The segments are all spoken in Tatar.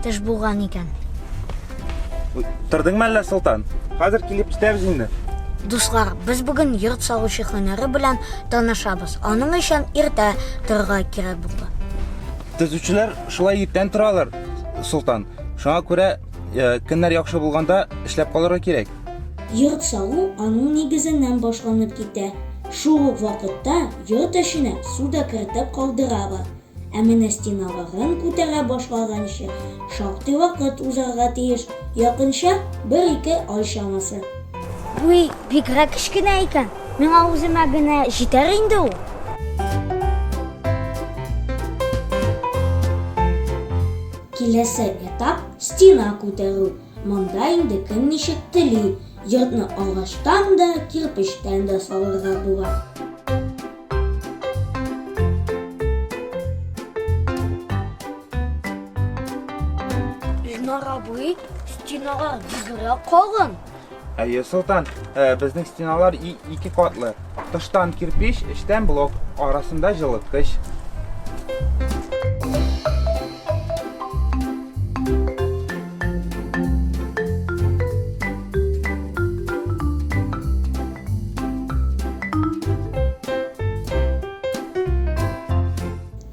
Теш булган икән. Тордыңмы әллә, Солтан? Хәзер килеп китәбез инде. Дуслар, без бүген йорт салучы һөнәре белән танышабыз. Аның өчен иртә торырга кирәк булды. Төзүчеләр шулай иртән торалар, Солтан. Шуңа күрә көннәр яхшы булганда эшләп калырга кирәк. Йорт салу аның нигезеннән башланып китә. Шул ук вакытта йорт эшенә суда кертеп калдыралар. Ә менә стеналарын күтәрә башлаганчы шактый вакыт узарга тиеш. Якынча 1-2 ай чамасы. Уй, бигрәк кечкенә икән. Миңа үземә генә җитәр инде ул. Киләсе этап стена күтәрү. Монда инде кем ничек тели. Йортны агачтан да, кирпечтән дә салырга була. Илнар абый, стеналар бигрәк калын. Әйе, Солтан, безнең стеналар 2 катлы. Тыштан кирпич, эчтән блок, арасында җылыткыч.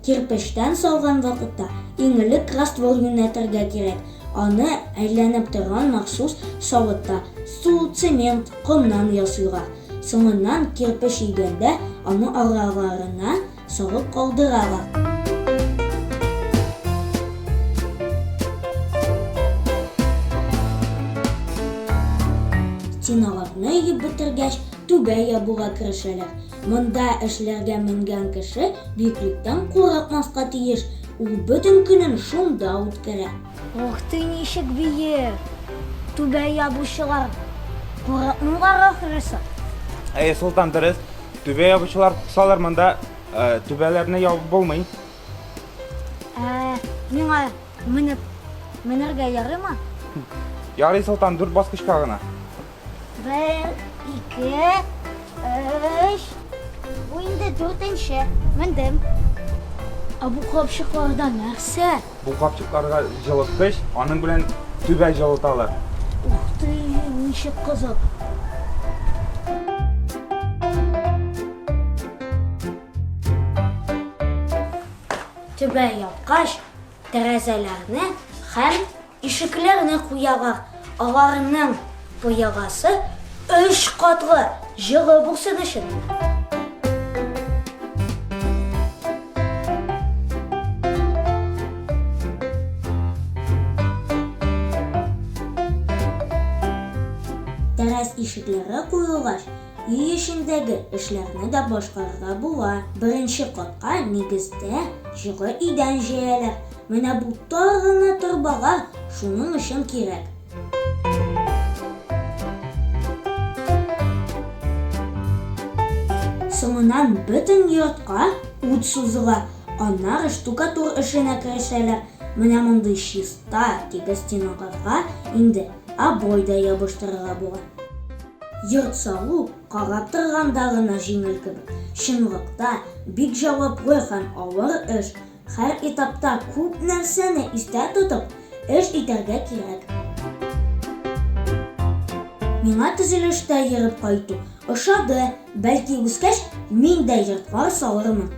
Кирпечтән салган вакытта иңелек раствор юнәтергә кирәк. Аны әйләнеп торган махсус савытта су, цемент, комнан ясыйлар. Соңыннан кирпич игәндә аны араларына салып калдыралар. Стеналарны йып бетергәч, түбә ябуга керешәләр. Монда эшләргә менгән кеше биеклектән курыкмаска тиеш. Ул бөтен көнен шунда үткәрә. Ох ты, ничек биек. Түбә ябучылар курыкмыйлар ахрысы. Әйе, Солтан, дөрес. Түбә ябучылар кысалар, монда түбәләрне ябып булмый. Миңа менергә ярыймы? Ярый, Солтан, 4 баскычка гына. 1, 2, 3. Бу инде 4-нче. Мендем. Бу капчыкларда нәрсә? Бу капчыкларга җылыткыч, аның белән түбә җылыталар. Ух ты, ничек кызык. Түбә япкач, тәрәзәләрне һәм ишекләрне куялар. Аларның куягасы 3 катлы җылы булсын өчен. Тәрәз ишекләре куелгач, үй эчендәге эшләрне дә башкарырга була. Беренче катка нигездә җылы идән җәяләр. Менә бу тагына торбалар шуның өчен кирәк. Соңыннан бөтен йортка ут сузыла. Аннары штукатур эшенә керешәләр. Менә мондый чиста тигез стеналарга инде обой да ябыштырырга була. Йорт салу карап торганда гына җиңел кебек. Чынлыкта бик җаваплы һәм авыр эш. Һәр этапта күп нәрсәне истә тотып, эш итәргә кирәк. Миңа төзелештә йөреп кайту ошады. Бәлки үскәч мин дә йортлар салырмын.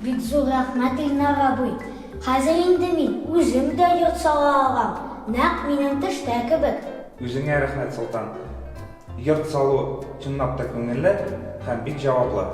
Бик зур рәхмәт, Илнар абый. Хәзер инде мин үзем дә йорт сала алам. Нәкъ минем төштә кебек. Үзеңә рәхмәт, Солтан. Йорт салу чынлап та күңелле һәм бик җаваплы.